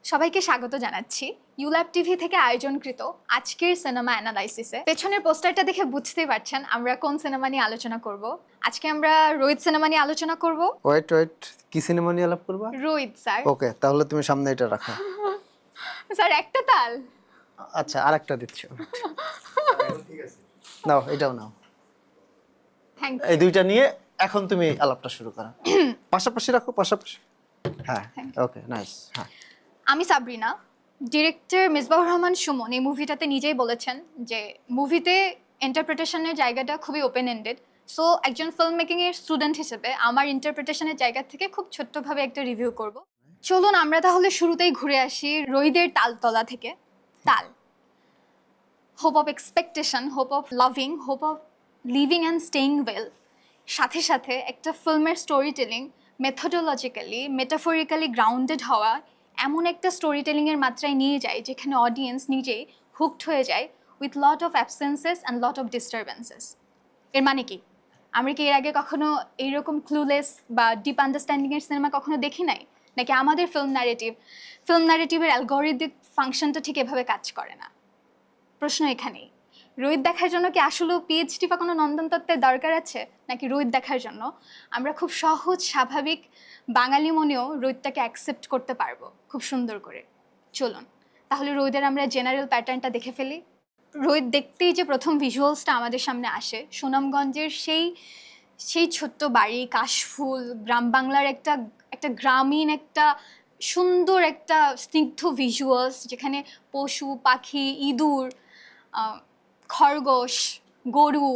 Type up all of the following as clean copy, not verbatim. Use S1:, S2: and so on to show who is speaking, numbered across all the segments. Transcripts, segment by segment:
S1: সবাইকে স্বাগত জানাচ্ছি ইউল্যাব টিভি থেকে আয়োজনকৃত আজকের সিনেমা অ্যানালাইসিসে। পেছনের পোস্টারটা দেখে বুঝতেই পারছেন আমরা কোন সিনেমা নিয়ে আলোচনা করব। আজকে আমরা রোহিত সিনেমা নিয়ে আলোচনা করব।
S2: ওয়েট কি সিনেমা নিয়ে আলাপ করবা?
S1: রোহিত স্যার।
S2: ওকে, তাহলে তুমি সামনে এটা রাখো।
S1: স্যার একটা তাল।
S2: আচ্ছা, আরেকটা দিচ্ছ। নাও, এটাও নাও।
S1: থ্যাংক
S2: এই
S1: ইউ।
S2: দুইটা নিয়ে এখন তুমি আলাপটা শুরু করো। পাশাপাশি রাখো, পাশাপাশি। হ্যাঁ, ওকে, নাইস। হ্যাঁ,
S1: আমি সাবরিনা। ডিরেক্টর মিসবাহুর রহমান সুমন এই মুভিটাতে নিজেই বলেছেন যে মুভিতে ইন্টারপ্রিটেশনের জায়গাটা খুবই ওপেন এন্ডেড। সো একজন ফিল্ম মেকিং এর স্টুডেন্ট হিসেবে আমার ইন্টারপ্রিটেশনের জায়গা থেকে খুব ছোট্টভাবে একটা রিভিউ করব। চলুন আমরা তাহলে শুরুতেই ঘুরে আসি রোহিতের তালতলা থেকে। তাল, hope of expectation, hope of loving, hope of living and staying well. সাথে সাথে একটা ফিল্মের স্টোরি টেলিং মেথোডোলজিক্যালি মেটাফরিক্যালি গ্রাউন্ডেড হওয়া এমন একটা স্টোরি টেলিংয়ের মাত্রায় নিয়ে যায় যেখানে অডিয়েন্স নিজেই হুকড হয়ে যায় with lot of absences and lot of disturbances. এর মানে কি, আমরা কি এর আগে কখনো এইরকম ক্লুলেস বা ডিপ আন্ডারস্ট্যান্ডিংয়ের সিনেমা কখনো দেখি নাই? নাকি আমাদের ফিল্ম ন্যারেটিভের অ্যালগরিদিক ফাংশনটা ঠিক এভাবে কাজ করে না? প্রশ্ন এখানেই। রোহিত দেখার জন্য কি আসলেও পিএইচডি বা কোনো নন্দন তত্ত্বের দরকার আছে, নাকি রোহিত দেখার জন্য আমরা খুব সহজ স্বাভাবিক বাঙালি মনেও রোহিতটাকে অ্যাকসেপ্ট করতে পারবো খুব সুন্দর করে? চলুন তাহলে রোহিতের আমরা জেনারেল প্যাটার্নটা দেখে ফেলি। রোহিত দেখতেই যে প্রথম ভিজুয়ালসটা আমাদের সামনে আসে সুনামগঞ্জের সেই সেই ছোট্ট বাড়ি, কাশফুল, গ্রাম বাংলার একটা একটা গ্রামীণ একটা সুন্দর একটা স্নিগ্ধ ভিজুয়ালস, যেখানে পশু পাখি, ইঁদুর, খরগোশ, গরু,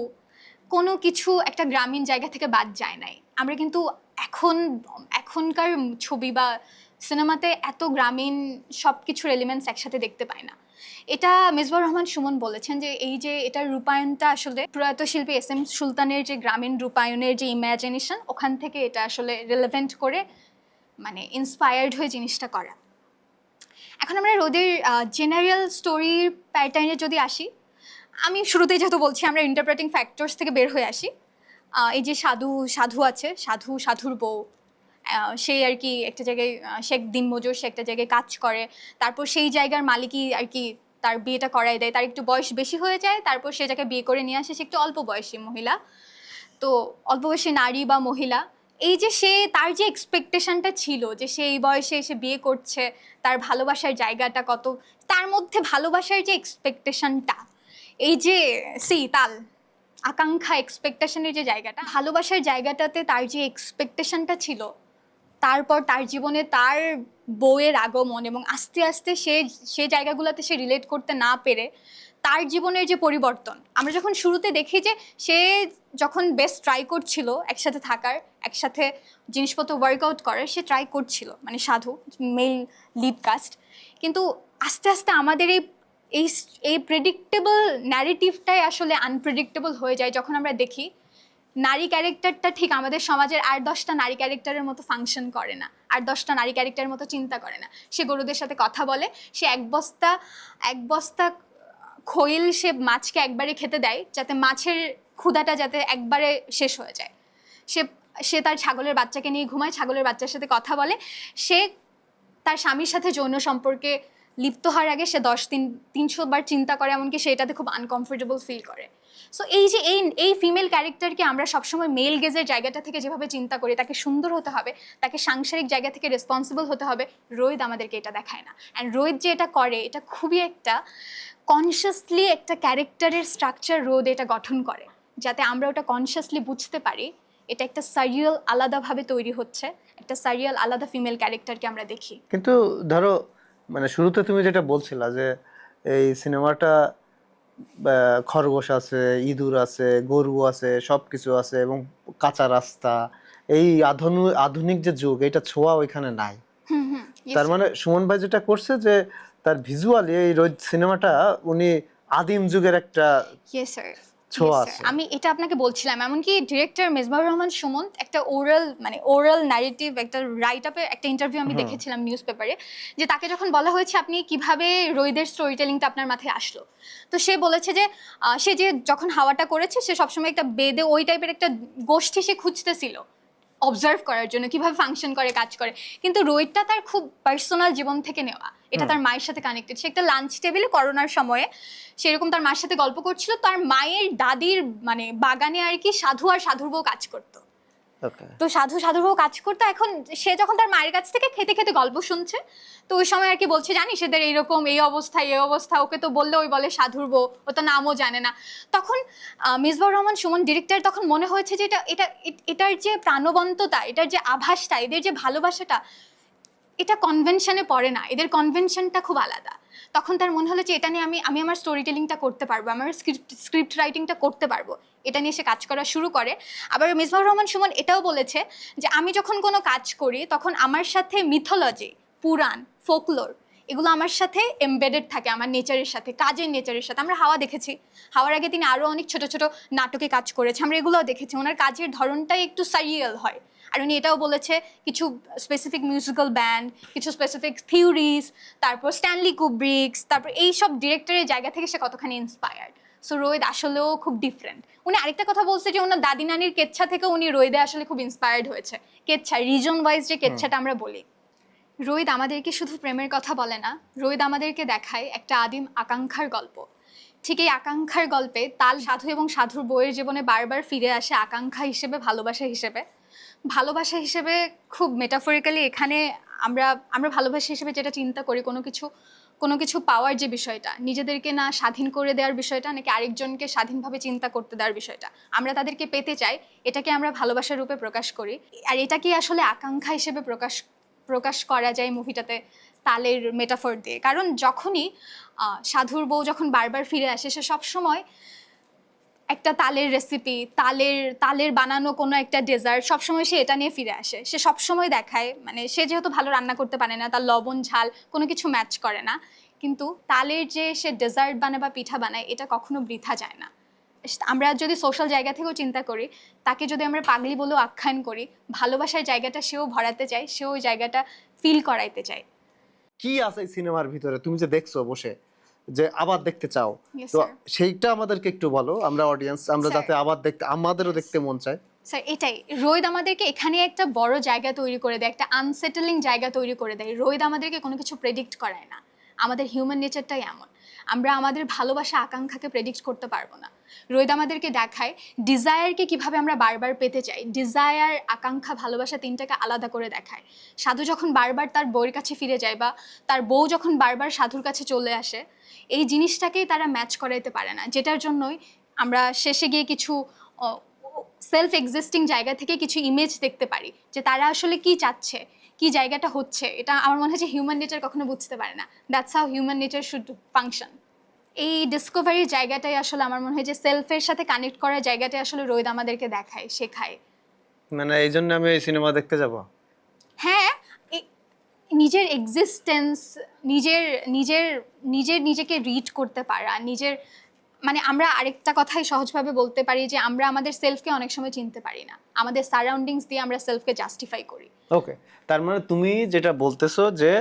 S1: কোনো কিছু একটা গ্রামীণ জায়গা থেকে বাদ যায় নাই। আমরা কিন্তু এখনকার ছবি বা সিনেমাতে এত গ্রামীণ সব কিছুর এলিমেন্টস একসাথে দেখতে পাই না। এটা মিসবাহুর রহমান সুমন বলেছেন যে এই যে এটার রূপায়ণটা আসলে প্রয়াত শিল্পী এস এম সুলতানের যে গ্রামীণ রূপায়ণের যে ইমাজিনেশন, ওখান থেকে এটা আসলে রিলেভেন্ট করে মানে ইন্সপায়ার্ড হয়ে জিনিসটা করা। এখন আমরা রোদের জেনারেল স্টোরির প্যাটার্নে যদি আসি, আমি শুরুতেই যেহেতু বলছি আমরা ইন্টারপ্রেটিং ফ্যাক্টরস থেকে বের হয়ে আসি। এই যে সাধু আছে, সাধুর বউ, সে আর কি একটা জায়গায় সে দিনমজুর, সে একটা জায়গায় কাজ করে, তারপর সেই জায়গার মালিকই আর কি তার বিয়েটা করাই দেয়, তার একটু বয়স বেশি হয়ে যায়, তারপর সে যাকে বিয়ে করে নিয়ে আসে সে একটু অল্প বয়সী মহিলা। তো অল্প বয়সী নারী বা মহিলা, এই যে সে তার যে এক্সপেকটেশনটা ছিল যে সে এই বয়সে এসে বিয়ে করছে, তার ভালোবাসার জায়গাটা কত, তার মধ্যে ভালোবাসার যে এক্সপেকটেশনটা, এই যে তাল আকাঙ্ক্ষা এক্সপেকটেশনের যে জায়গাটা, ভালোবাসার জায়গাটাতে তার যে এক্সপেকটেশনটা ছিল, তারপর তার জীবনে তার বউয়ের আগমন এবং আস্তে আস্তে সে জায়গাগুলোতে সে রিলেট করতে না পেরে তার জীবনের যে পরিবর্তন, আমরা যখন শুরুতে দেখি যে সে যখন বেস্ট ট্রাই করছিল একসাথে থাকার, একসাথে জিনিসপত্র ওয়ার্কআউট করার, সে ট্রাই করছিল মানে সাধু মেল লিড কাস্ট, কিন্তু আস্তে আস্তে আমাদের এই এই প্রেডিক্টেবল ন্যারেটিভটাই আসলে আনপ্রেডিক্টেবল হয়ে যায় যখন আমরা দেখি নারী ক্যারেক্টারটা ঠিক আমাদের সমাজের আর 10টা নারী ক্যারেক্টারের মতো ফাংশন করে না, আর 10টা নারী ক্যারেক্টারের মতো চিন্তা করে না। সে গরুদের সাথে কথা বলে, সে এক বস্তা খৈল সে মাছকে একবারে খেতে দেয় যাতে মাছের ক্ষুধাটা যাতে একবারে শেষ হয়ে যায়। সে সে তার ছাগলের বাচ্চাকে নিয়ে ঘুমায়, ছাগলের বাচ্চার সাথে কথা বলে, সে তার স্বামীর সাথে যৌন সম্পর্কে লিপ্ত হওয়ার আগে সে 300 বার চিন্তা করে, এমনকি সেটাতে খুব আনকমফোর্টেবল ফিল করে। সো এই যে এই ফিমেল ক্যারেক্টারকে আমরা সবসময় মেল গেজের জায়গাটা থেকে যেভাবে চিন্তা করি, তাকে সুন্দর হতে হবে, তাকে সাংসারিক জায়গা থেকে রেসপন্সিবল হতে হবে, রোহিত আমাদেরকে এটা দেখায় না। অ্যান্ড রোহিত যে এটা করে, এটা খুবই একটা কনসিয়াসলি একটা ক্যারেক্টারের স্ট্রাকচার রোদ এটা গঠন করে, যাতে আমরা ওটা কনসিয়াসলি বুঝতে পারি এটা একটা সারিয়াল আলাদাভাবে তৈরি হচ্ছে, একটা সারিয়াল আলাদা ফিমেল ক্যারেক্টারকে আমরা দেখি।
S2: কিন্তু ধরো মানে শুরুতে তুমি যেটা বলছিলা যে এই সিনেমাটা খরগোশ আছে, ইঁদুর আছে, গরু আছে, সবকিছু আছে এবং কাঁচা রাস্তা, এই আধুনিক যে যুগ, এটা ছোঁয়া ওইখানে নাই। তার মানে সুমন ভাই যেটা করছে যে তার ভিজুয়ালি এই সিনেমাটা উনি আদিম যুগের একটা ছোঁয়া আছে।
S1: আমি এটা আপনাকে বলছিলাম, এমনকি ডিরেক্টর মিসবাহুর রহমান সুমন একটা ওরাল ন্যারেটিভ একটা রাইট আপে একটা ইন্টারভিউ আমি দেখেছিলাম নিউজ পেপারে, যে তাকে যখন বলা হয়েছে আপনি কিভাবে রোহিতের স্টোরি টেলিংটা আপনার মাথায় আসলো, তো সে বলেছে যে সে যে যখন হাওয়াটা করেছে সে সবসময় একটা বেদে ওই টাইপের একটা গোষ্ঠী সে খুঁজতেছিল, অবজার্ভ করার জন্য, কিভাবে ফাংশন করে, কাজ করে। কিন্তু রোহিতটা তার খুব পার্সোনাল জীবন থেকে নেওয়া, এটা তার মায়ের সাথে কানেক্টেড। সে একটা লাঞ্চ টেবিলে করোনার সময়ে সেরকম তার মার সাথে গল্প করছিল, তার মায়ের দাদির মানে বাগানে আর কি সাধু আর সাধুর বউ কাজ করতো।
S2: ওকে।
S1: তো সাধুর বউ কাজ করতো, এখন সে যখন তার মায়ের কাছ থেকে খেতে খেতে গল্প শুনছে, তো ওই সময় আর কি বলছে, জানিস এদের এইরকম এই অবস্থা, ওকে তো বললে ওই বলে সাধুর বউ, ও তো নামও জানে না। তখন মিসবাহুর রহমান সুমন ডিরেক্টর তখন মনে হয়েছে যে এটার যে প্রাণবন্ততা, এটার যে আভাসটা, এদের যে ভালোবাসাটা, এটা কনভেনশনে পড়ে না, এদের কনভেনশনটা খুব আলাদা। তখন তার মনে হলো যে এটা নিয়ে আমি আমার স্টোরি টেলিংটা করতে পারবো, আমার স্ক্রিপ্ট রাইটিংটা করতে পারবো, এটা নিয়ে সে কাজ করা শুরু করে। আবার মিসবাহুর রহমান সুমন এটাও বলেছে যে আমি যখন কোনো কাজ করি তখন আমার সাথে মিথোলজি, পুরাণ, ফোকলোর এগুলো আমার সাথে এমবেডেড থাকে, আমার নেচারের সাথে, কাজের নেচারের সাথে। আমরা হাওয়া দেখেছি, হাওয়ার আগে তিনি আরও অনেক ছোট ছোট নাটকে কাজ করেছে, আমরা এগুলোও দেখেছি। ওনার কাজের ধরনটাই একটু সারিয়াল হয়। আর উনি এটাও বলেছে কিছু স্পেসিফিক মিউজিক্যাল ব্যান্ড, কিছু স্পেসিফিক থিওরিজ, তারপর স্ট্যানলি কুব্রিক্স, তারপর এইসব ডিরেক্টরের জায়গা থেকে সে কতখানি ইন্সপায়ার্ড। সো রোহিত আসলেও খুব ডিফারেন্ট। উনি আরেকটা কথা বলছে যে ওনার দাদি নানির কেচ্ছা থেকে উনি রোহিদে আসলে খুব ইন্সপায়ার্ড হয়েছে। কেচ্ছা রিজন ওয়াইজ যে কেচ্ছাটা আমরা বলি, রোহিত আমাদেরকে শুধু প্রেমের কথা বলে না, রোহিত আমাদেরকে দেখায় একটা আদিম আকাঙ্ক্ষার গল্প। ঠিক এই আকাঙ্ক্ষার গল্পে তাল সাধু এবং সাধুর বইয়ের জীবনে বারবার ফিরে আসে আকাঙ্ক্ষা হিসেবে, ভালোবাসা হিসেবে। ভালোবাসা হিসেবে খুব মেটাফরিক্যালি এখানে আমরা ভালোবাসা হিসেবে যেটা চিন্তা করি, কোনো কিছু পাওয়ার যে বিষয়টা, নিজেদেরকে না স্বাধীন করে দেওয়ার বিষয়টা, নাকি আরেকজনকে স্বাধীনভাবে চিন্তা করতে দেওয়ার বিষয়টা, আমরা তাদেরকে পেতে চাই, এটাকে আমরা ভালোবাসার রূপে প্রকাশ করি। আর এটাকে আসলে আকাঙ্ক্ষা হিসেবে প্রকাশ করা যায় মুভিটাতে তালের মেটাফর দিয়ে। কারণ যখনই সাধুর বউ যখন বারবার ফিরে আসে, সে সবসময় একটা তালের রেসিপি, তালের বানানো কোনো একটা ডেজার্ট, সবসময় সে এটা নিয়ে ফিরে আসে। সে সবসময় দেখায়, মানে সে যেহেতু ভালো রান্না করতে পারে না, তার লবণ ঝাল কোনো কিছু ম্যাচ করে না, কিন্তু তালের যে সে ডেজার্ট বানায় বা পিঠা বানায়, এটা কখনো বৃথা যায় না। আমরা যদি সোশ্যাল জায়গা থেকেও চিন্তা করি, তাকে যদি আমরা পাগলি বলেও আখ্যান করি, ভালোবাসার জায়গাটা সেও ভরাতে চায়, সেও ওই জায়গাটা ফিল করাইতে চায়।
S2: কি আছে এই সিনেমার ভিতরে তুমি যে দেখছো বসে, যে আবার দেখতে চাও,
S1: Yes,
S2: তো
S1: sir.
S2: সেইটা আমাদেরকে একটু বলো, আমরা অডিয়েন্স, আমরা
S1: Sir.
S2: যাতে আবার দেখতে, আমাদেরও
S1: Yes.
S2: দেখতে মন চায়।
S1: স্যার এটাই, রোহিত আমাদেরকে এখানে একটা বড় জায়গা তৈরি করে দেয়, একটা আনসেটেলিং জায়গা তৈরি করে দেয়। রোহিত আমাদেরকে কোনো কিছু প্রেডিক্ট করায় না, আমাদের হিউম্যান নেচারটাই এমন, আমরা আমাদের ভালোবাসা আকাঙ্ক্ষাকে প্রেডিক্ট করতে পারবো না। রোহিত আমাদেরকে দেখায় ডিজায়ারকে কিভাবে আমরা বারবার পেতে চাই, ডিজায়ার, আকাঙ্ক্ষা, ভালোবাসা তিনটাকে আলাদা করে দেখায়। সাধু যখন বারবার তার বউয়ের কাছে ফিরে যায়, বা তার বউ যখন বারবার সাধুর কাছে চলে আসে, এই জিনিসটাকেই তারা ম্যাচ করাইতে পারে না, যেটার জন্যই আমরা শেষে গিয়ে কিছু সেলফ এক্সিস্টিং জায়গা থেকে কিছু ইমেজ দেখতে পারি, যে তারা আসলে কি চাচ্ছে, কি জায়গাটা হচ্ছে। এটা আমার মনে হয় যে হিউম্যান নেচার কখনো বুঝতে পারে না। That's how human nature should function. এই ডিসকভারির জায়গাটাই আসলে আমার মনে হয় যে সেলফের সাথে কানেক্ট করার জায়গাটাই আসলে রোহিত আমাদেরকে দেখায়, শেখায়।
S2: মানে এই জন্য আমি এই সিনেমা দেখতে যাব।
S1: হ্যাঁ, নিজের এক্সিস্টেন্স, নিজের নিজের নিজের নিজেকে রিড করতে পারা, নিজের মানে আমরা আরেকটা কথাই সহজভাবে বলতে পারি যে আমরা আমাদের সেলফকে অনেক সময় চিনতে পারি না, আমাদের সারাউন্ডিংস দিয়ে আমরা সেলফকে জাস্টিফাই করি।
S2: ওকে, তার মানে তুমি যেটা বলতেছো যে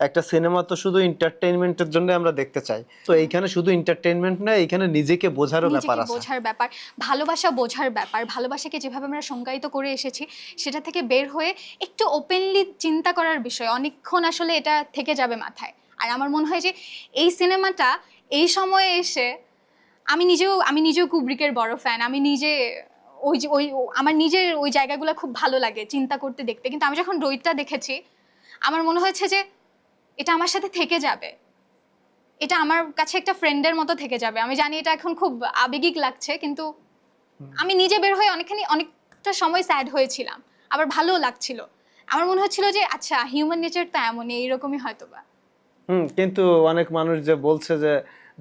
S2: একটা সিনেমা তো শুধু এন্টারটেইনমেন্টের জন্য আমরা দেখতে চাই, তো এইখানে শুধু এন্টারটেইনমেন্ট না, এইখানে নিজেকে বোঝারও ব্যাপার
S1: নিজেকে
S2: আছে।
S1: বোঝার ব্যাপার, ভালোবাসা বোঝার ব্যাপার, ভালোবাসাকে যেভাবে আমরা সংজ্ঞায়িত করে এসেছি সেটা থেকে বের হয়ে একটু ওপেনলি চিন্তা করার বিষয় অনেকক্ষণ আসলে এটা থেকে যাবে মাথায়। আর আমার মনে হয় যে এই সিনেমাটা এই সময়ে এসে, আমি নিজেও কুব্রিকের বড় ফ্যান, আমি নিজে আমার নিজের ওই জায়গাগুলো খুব ভালো লাগে চিন্তা করতে, দেখতে। কিন্তু আমি যখন রোহিতটা দেখেছি, আমার মনে হয়েছে যে এটা আমার সাথে থেকে যাবে, এটা আমার কাছে একটা ফ্রেন্ডের মতো থেকে যাবে। আমি জানি এটা এখন খুব আবেগিক লাগছে, কিন্তু আমি নিজে বের হয়ে অনেকটা সময় স্যাড হয়েছিলাম, আবার ভালোও লাগছিল। আমার মনে হচ্ছিল যে আচ্ছা, হিউম্যান নেচার তো এমনই, এইরকমই হয়তো বা।
S2: কিন্তু অনেক মানুষ যে বলছে যে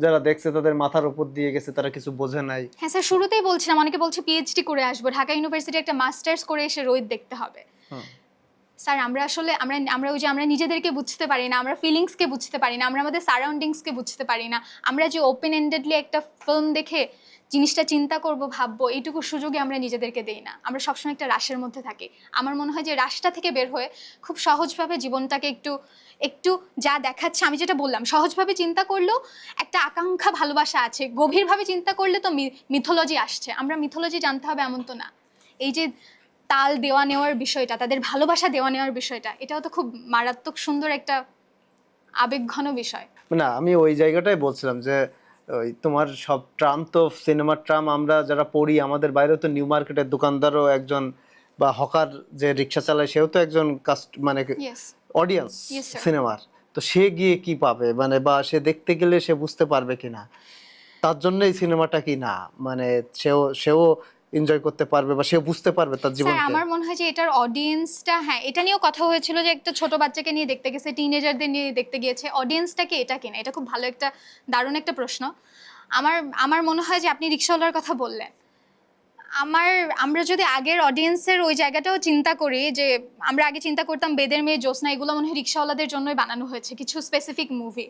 S2: যারা দেখছে তাদের মাথার উপর দিয়ে গেছে, তারা কিছু বোঝে নাই।
S1: হ্যাঁ স্যার, শুরুতেই বলছিলাম, অনেকে বলছে পিএইচডি করে আসবো, ঢাকা ইউনিভার্সিটি একটা মাস্টার্স করে এসে রোহিত দেখতে হবে। স্যার আমরা আসলে আমরা নিজেদেরকে বুঝতে পারি না, আমরা ফিলিংসকে বুঝতে পারি না, আমরা আমাদের সারাউন্ডিংসকে বুঝতে পারি না। আমরা যে ওপেন এন্ডেডলি একটা ফিল্ম দেখে জিনিসটা চিন্তা করব, ভাববো, এইটুকু সুযোগে আমরা নিজেদেরকে দেই না। আমরা সবসময় একটা রাশের মধ্যে থাকি। আমার মনে হয় যে রাশটা থেকে বের হয়ে খুব সহজভাবে জীবনটাকে একটু যা দেখাচ্ছে, আমি যেটা বললাম, সহজভাবে চিন্তা করলেও একটা আকাঙ্ক্ষা, ভালোবাসা আছে, গভীরভাবে চিন্তা করলে তো মিথোলজি আসছে। আমরা মিথোলজি জানতে হবে এমন তো না। এই যে তাল দেওয়া নেওয়ার বিষয়টা, তাদের ভালোবাসা দেওয়া নেওয়ার বিষয়টা, এটাও তো খুব মারাত্মক সুন্দর একটা আবেগঘন বিষয়।
S2: না, আমি ওই জায়গাটাই বলছিলাম যে ওই তোমার সব ট্রাম তো সিনেমার ট্রাম আমরা যারা পড়ি, আমাদের বাইরেও তো নিউ মার্কেটের দোকানদারও একজন, বা হকার যে রিক্সা চালায় সেও তো একজন মানে
S1: ইয়েস,
S2: অডিয়েন্স
S1: ইয়েস স্যার।
S2: সিনেমার। তো সে গিয়ে কি পাবে, মানে বা সে দেখতে গেলে সে বুঝতে পারবে কিনা, তার জন্যই সিনেমাটা কি না, মানে সেও সেও এনজয় করতে পারবে বা সে বুঝতে পারবে তার
S1: স্যার
S2: জীবনকে।
S1: আমার মনে হয় যে এটার অডিয়েন্সটা, হ্যাঁ এটা নিয়েও কথা হয়েছিল যে একটা ছোট বাচ্চাকে নিয়ে দেখতে গেছে, টিনেজারদের নিয়ে দেখতে গিয়েছে, অডিয়েন্সটা কি এটা কিনা, এটা খুব ভালো একটা দারুণ একটা প্রশ্ন। আমার আমার মনে হয় যে আপনি রিক্সাওয়ালার কথা বললেন, আমরা যদি আগের অডিয়েন্সের ওই জায়গাটাও চিন্তা করি, যে আমরা আগে চিন্তা করতাম বেদের মেয়ে জ্যোৎস্না, এগুলো মনে হয় রিক্সাওয়ালাদের জন্যই বানানো হয়েছে কিছু স্পেসিফিক মুভি।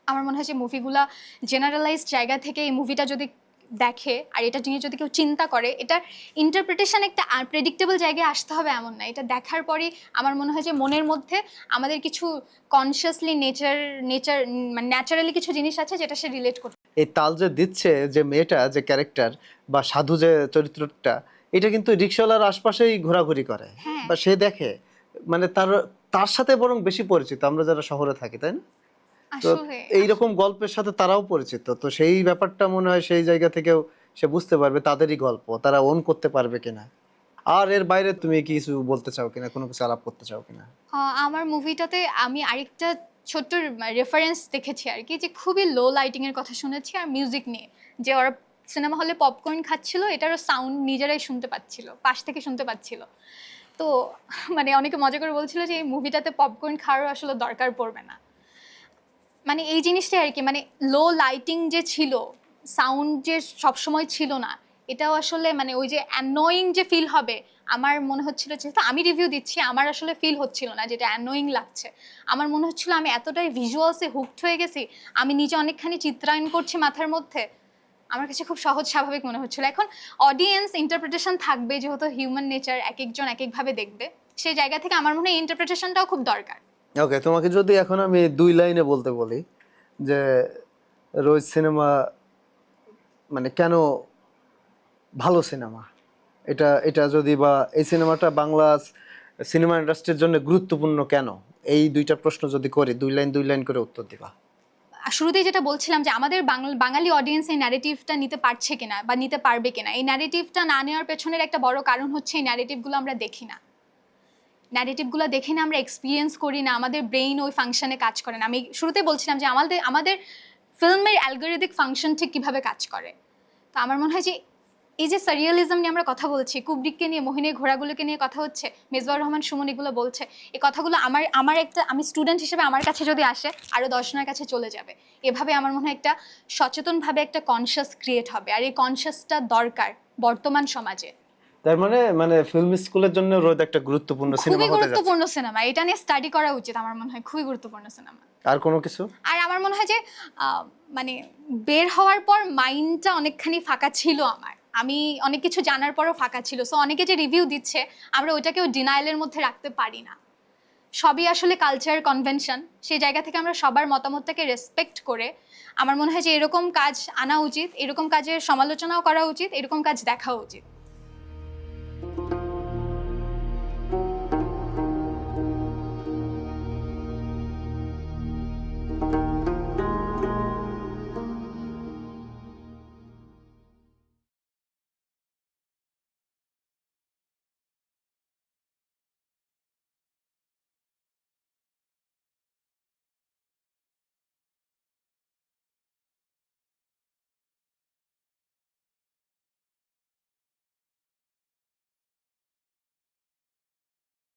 S1: আমার মনে হয় যে মুভিগুলা জেনারেলাইজড জায়গা থেকে এই মুভিটা যদি দেখে আর এটা নিয়ে যদি কেউ চিন্তা করে, এটার ইন্টারপ্রিটেশন একটা আনপ্রেডিক্টেবল জায়গায় আসতে হবে এমন না। এটা দেখার পরই আমার মনে হয় যে মনের মধ্যে আমাদের কিছু কনসিয়াসলি নেচার মানে ন্যাচারালি কিছু জিনিস আছে যেটা সে রিলেট করতে।
S2: এই তাল যে দিচ্ছে যে মেয়েটা, যে ক্যারেক্টার বা সাধু যে চরিত্রটা, এটা কিন্তু রিক্সাওয়ালার আশপাশেই ঘোরাঘুরি করে
S1: হ্যাঁ।
S2: বা সে দেখে, মানে তার তার সাথে বরং বেশি পরিচিত আমরা যারা শহরে থাকি, তাই না? তো
S1: আসলে
S2: এইরকম গল্পের সাথে তারাও পরিচিত, তো সেই ব্যাপারটা মনে হয় সেই জায়গা থেকেও সে বুঝতে পারবে তাদেরই গল্প, তারা ওন করতে পারবে কিনা। আর এর বাইরে তুমি কি কিছু বলতে চাও কিনা, কোনো কিছু আলাপ করতে চাও কিনা?
S1: আমার মুভিটাতে আমি আরেকটা ছোট্ট রেফারেন্স দেখেছি আর কি, যে খুবই লো লাইটিং এর কথা শুনেছি আর মিউজিক নিয়ে, যে ওরা সিনেমা হলে পপকর্ন খাচ্ছিল, এটারও সাউন্ড নিজেরাই শুনতে পাচ্ছিল, পাশ থেকে শুনতে পাচ্ছিল। তো মানে অনেকে মজা করে বলছিল যে এই মুভিটাতে পপকর্ন খাওয়ার আসলে দরকার পড়বে না। মানে এই জিনিসটাই আর কি, মানে লো লাইটিং যে ছিল, সাউন্ড যে সবসময় ছিল না, এটাও আসলে মানে ওই যে অ্যানোয়িং যে ফিল হবে, আমার মনে হচ্ছিল, যেহেতু আমি রিভিউ দিচ্ছি আমার আসলে ফিল হচ্ছিল না যেটা অ্যানোয়িং লাগছে। আমার মনে হচ্ছিল আমি এতটাই ভিজুয়ালসে হুকড হয়ে গেছি, আমি নিজে অনেকখানি চিত্রায়ন করছি মাথার মধ্যে, আমার কাছে খুব সহজ স্বাভাবিক মনে হচ্ছিল। এখন অডিয়েন্স ইন্টারপ্রিটেশন থাকবে, যেহেতু হিউম্যান নেচার, এক একজন এক একভাবে দেখবে, সেই জায়গা থেকে আমার মনে হয় ইন্টারপ্রিটেশনটাও খুব দরকার।
S2: ওকে, তোমাকে যদি এখন আমি 2 লাইনে বলতে বলি যে রোজ সিনেমা মানে কেন ভালো সিনেমা, এটা এটা যদি, বা এই সিনেমাটা বাংলা সিনেমা ইন্ডাস্ট্রির জন্য গুরুত্বপূর্ণ কেন, এই 2টা প্রশ্ন যদি করি, 2 লাইন করে উত্তর দিবা।
S1: শুরুতেই যেটা বলছিলাম যে আমাদের বাঙালি অডিয়েন্স এই ন্যারেটিভটা নিতে পারছে কিনা বা নিতে পারবে কিনা, এই ন্যারেটিভটা না নেওয়ার পেছনের একটা বড় কারণ হচ্ছে এই ন্যারেটিভগুলো আমরা দেখি না। ন্যারেটিভগুলো দেখে না, আমরা এক্সপিরিয়েন্স করি না, আমাদের ব্রেইন ওই ফাংশনে কাজ করে না। আমি শুরুতেই বলছিলাম যে আমাদের ফিল্মের অ্যালগোরিদিক ফাংশন ঠিক কীভাবে কাজ করে। তো আমার মনে হয় যে এই যে সারিয়ালিজম নিয়ে আমরা কথা বলছি, কুব্রিককে নিয়ে, মোহিনীর ঘোড়াগুলোকে নিয়ে কথা হচ্ছে, মেজবাউর রহমান সুমন এগুলো বলছে, এই কথাগুলো আমি স্টুডেন্ট হিসেবে আমার কাছে যদি আসে আরও 10 জনের কাছে চলে যাবে। এভাবে আমার মনে হয় একটা সচেতনভাবে একটা কনসিয়াস ক্রিয়েট হবে, আর এই কনসিয়াসটা দরকার বর্তমান সমাজে।
S2: তার মানে মানে ফিল্ম স্কুলের জন্য রোদ একটা গুরুত্বপূর্ণ সিনেমা
S1: খুবই
S2: হতে যাচ্ছে।
S1: গুরুত্বপূর্ণ সিনেমা, এটা নিয়ে স্টাডি করা উচিত আমার মনে হয়, খুবই গুরুত্বপূর্ণ সিনেমা।
S2: আর কোনো কিছু?
S1: আর আমার মনে হয় যে মানে বের হওয়ার পর মাইন্ডটা অনেকখানি ফাঁকা ছিল আমার, আমি অনেক কিছু জানার পরও ফাঁকা ছিল। সো অনেকে যে রিভিউ দিচ্ছে আমরা ওইটাকেও ডিনাইলের মধ্যে রাখতে পারি না, সবই আসলে কালচার কনভেনশন, সেই জায়গা থেকে আমরা সবার মতামতটাকে রেসপেক্ট করে আমার মনে হয় যে এরকম কাজ আনা উচিত, এরকম কাজের সমালোচনাও করা উচিত, এরকম কাজ দেখা উচিত।